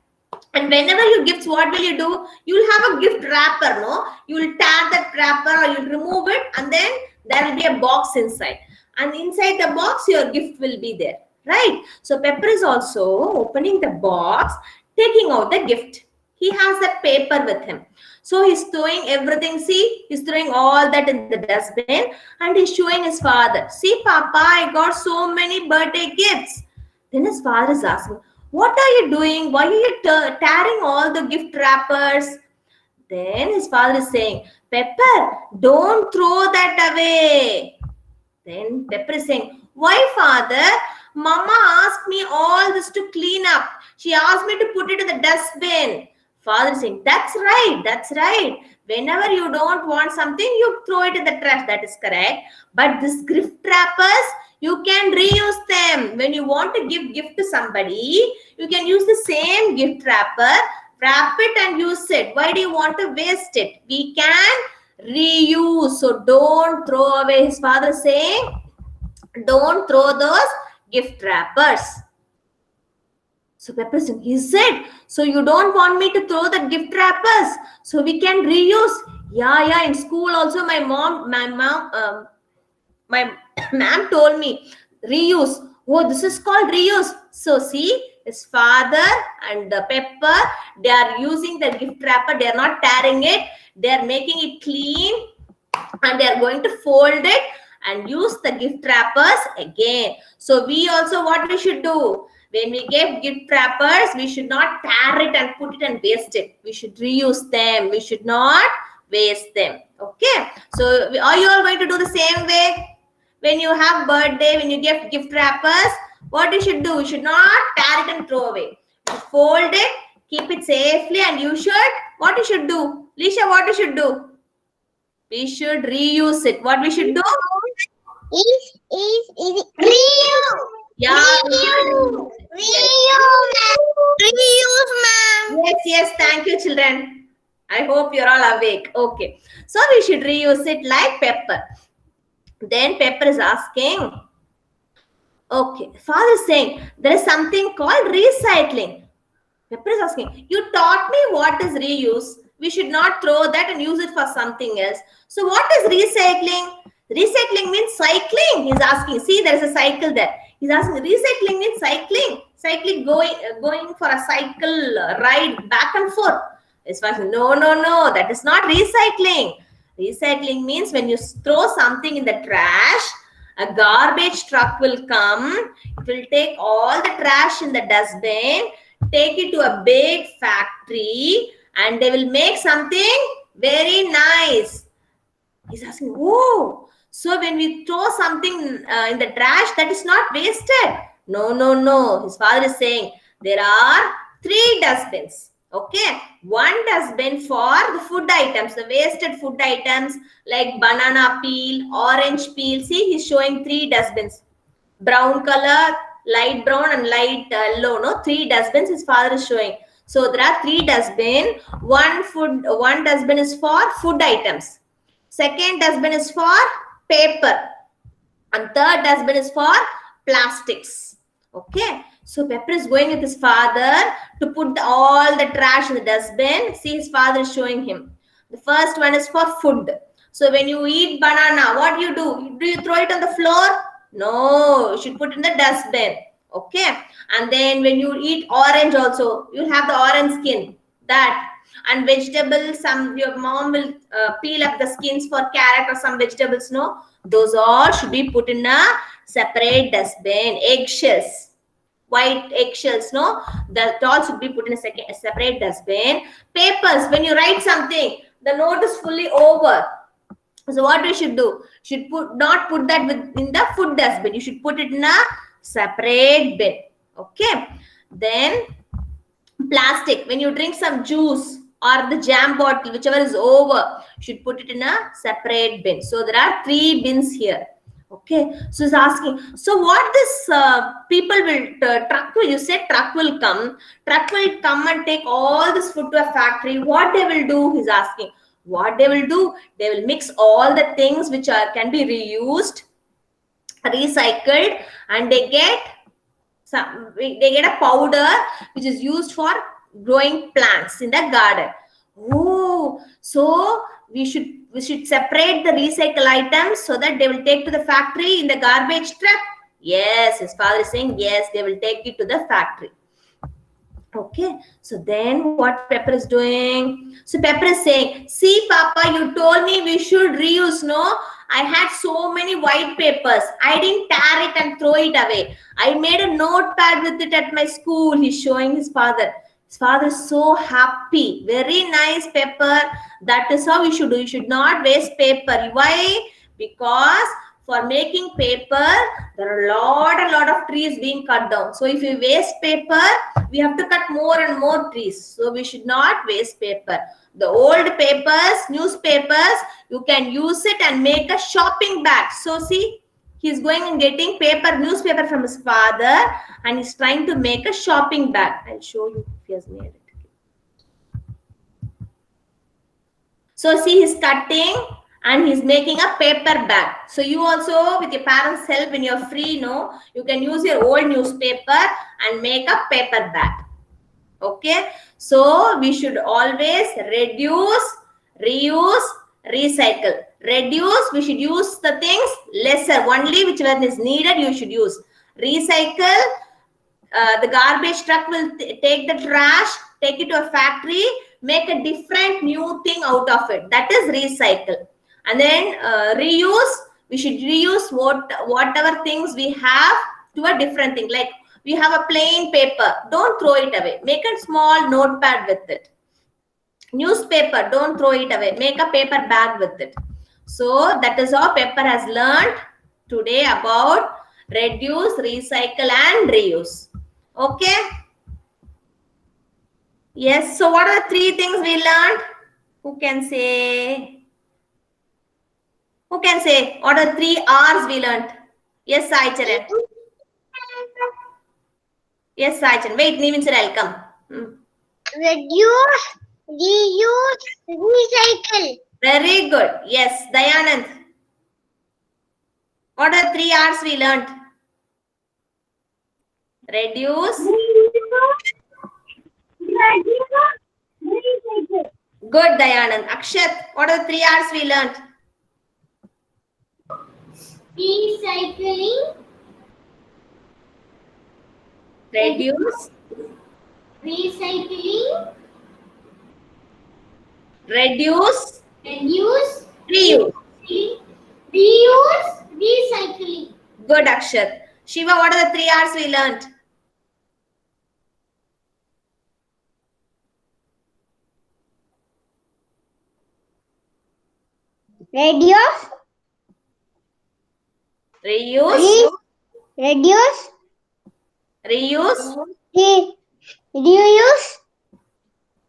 And whenever you gift, what will you do? You'll have a gift wrapper, no? You'll tear that wrapper or you'll remove it, and then there will be a box inside. And inside the box, your gift will be there, right? So Pepper is also opening the box, taking out the gift. He has that paper with him. So he's throwing everything. See, he's throwing all that in the dustbin and he's showing his father. See, Papa, I got so many birthday gifts. Then his father is asking, what are you doing? Why are you tearing all the gift wrappers? Then his father is saying, Pepper, don't throw that away. Then Pepper is saying, why, father? Mama asked me all this to clean up. She asked me to put it in the dustbin. Father is saying, that's right, that's right. Whenever you don't want something, you throw it in the trash. That is correct. But this gift wrappers, you can reuse them. When you want to give gift to somebody, you can use the same gift wrapper, wrap it and use it. Why do you want to waste it? We can reuse. So don't throw away. His father is saying, don't throw those gift wrappers. So Pepper said, is it? So you don't want me to throw the gift wrappers? So we can reuse. Yeah. In school also, my ma'am told me reuse. Oh, this is called reuse. So see, his father and the Pepper, they are using the gift wrapper. They are not tearing it. They are making it clean, and they are going to fold it and use the gift wrappers again. So we also, what we should do? When we give gift wrappers, we should not tear it and put it and waste it. We should reuse them. We should not waste them. Okay. So are you all going to do the same way? When you have birthday, when you give gift wrappers, what you should do? You should not tear it and throw away. You fold it, keep it safely, and you should, what you should do? Lisha, what you should do? We should reuse it. What we should do? Is reuse. Yeah. Reuse, ma'am. Yes. Thank you, children. I hope you're all awake. Okay. So we should reuse it like Pepper. Then Pepper is asking, Okay, father is saying there is something called recycling. Pepper is asking, you taught me what is reuse. We should not throw that and use it for something else. So what is recycling? Recycling means cycling. He's asking. See, there is a cycle there. He's asking, recycling means cycling. Cycling, going for a cycle ride back and forth. It's fast. No, that is not recycling. Recycling means when you throw something in the trash, a garbage truck will come. It will take all the trash in the dustbin, take it to a big factory, and they will make something very nice. He's asking, oh, so when we throw something in the trash, that is not wasted. No. His father is saying there are 3 dustbins. Okay, 1 dustbin for the food items, the wasted food items like banana peel, orange peel. See, he's showing 3 dustbins. Brown color, light brown and light yellow. No, 3 dustbins his father is showing. So there are 3 dustbin. One dustbin is for food items. Second dustbin is for paper. And third dustbin is for plastics. Okay. So Pepper is going with his father to put all the trash in the dustbin. See, his father is showing him. The first one is for food. So when you eat banana, what do? Do you throw it on the floor? No, you should put it in the dustbin. Okay. And then when you eat orange also, you have the orange skin. That. And vegetables, your mom will peel up the skins for carrot or some vegetables. No, those all should be put in a separate dustbin. Eggshells. White eggshells, no, that all should be put in a separate dustbin. Papers, when you write something, the note is fully over. So what we should do? Should not put that in the food dustbin. You should put it in a separate bin. Okay. Then plastic, when you drink some juice or the jam bottle, whichever is over, you should put it in a separate bin. So there are 3 bins here. Okay, so he's asking, so what this people will, truck will, you said truck will come and take all this food to a factory. What they will do, he's asking. What they will do, they will mix all the things which can be reused, recycled, and they get a powder which is used for growing plants in the garden. Oh, so we should separate the recycle items so that they will take to the factory in the garbage truck. Yes, his father is saying yes, they will take it to the factory. Okay, so then what Pepper is doing? So Pepper is saying, see Papa, you told me we should reuse, no? I had so many white papers. I didn't tear it and throw it away. I made a notepad with it at my school. He's showing his father. His father is so happy. Very nice, Pepper. That is how you should do. You should not waste paper. Why? Because for making paper, there are a lot of trees being cut down. So if you waste paper, we have to cut more and more trees. So we should not waste paper. The old papers, newspapers, you can use it and make a shopping bag. So see, he's going and getting newspaper from his father, and he's trying to make a shopping bag. I'll show you if he has made it. So see, he's cutting and he's making a paper bag. So you also, with your parents' help, when you're free, no, you can use your old newspaper and make a paper bag. Okay. So we should always reduce, reuse, recycle. Reduce, we should use the things lesser. Only whichever is needed, you should use. Recycle, the garbage truck will take the trash, take it to a factory, make a different new thing out of it. That is recycle. And then reuse, we should reuse whatever things we have to a different thing. Like we have a plain paper, don't throw it away. Make a small notepad with it. Newspaper, don't throw it away. Make a paper bag with it. So that is how Pepper has learned today about reduce, recycle and reuse. Okay. Yes. So what are the 3 things we learned? Who can say? Who can say? What are the 3 R's we learned? Yes, Saicharan. Yes, Saicharan. Wait, Nivin sir, I'll come. Reduce, reuse, recycle. Very good. Yes, Dayanand. What are 3 R's we learned? Reduce. Good, Dayanand. Akshat, what are the 3 R's we learned? Recycling, Reduce. recycling, Reduce. reduce, Reuse. reuse, recycling. Good, Akshat. Shiva, what are the 3 R's we learned? Reduce, Reuse. reduce, Reuse. reuse,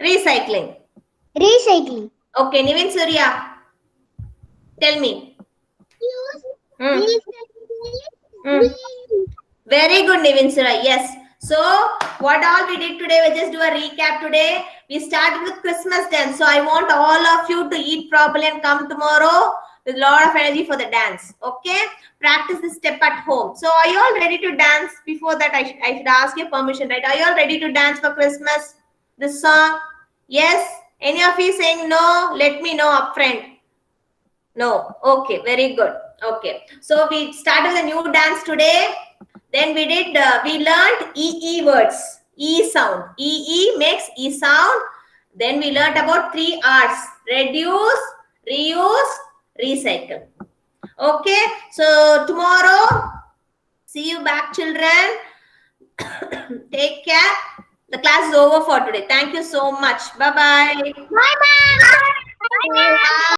Recycling. recycling. Okay, Nivin Surya, tell me. Hmm. Very good, Nivin Surya. Yes. So, what all we did today, we'll just do a recap today. We started with Christmas dance. So, I want all of you to eat properly and come tomorrow with a lot of energy for the dance. Okay? Practice this step at home. So, are you all ready to dance? Before that, I should ask your permission, right? Are you all ready to dance for Christmas? This song? Yes? Any of you saying no? Let me know upfront. No. Okay, very good. Okay. So we started a new dance today. Then we did, we learned EE words. E sound. EE makes E sound. Then we learned about 3 R's. Reduce, reuse, recycle. Okay. So tomorrow, see you back, children. Take care. The class is over for today. Thank you so much. Bye-bye. Bye bye.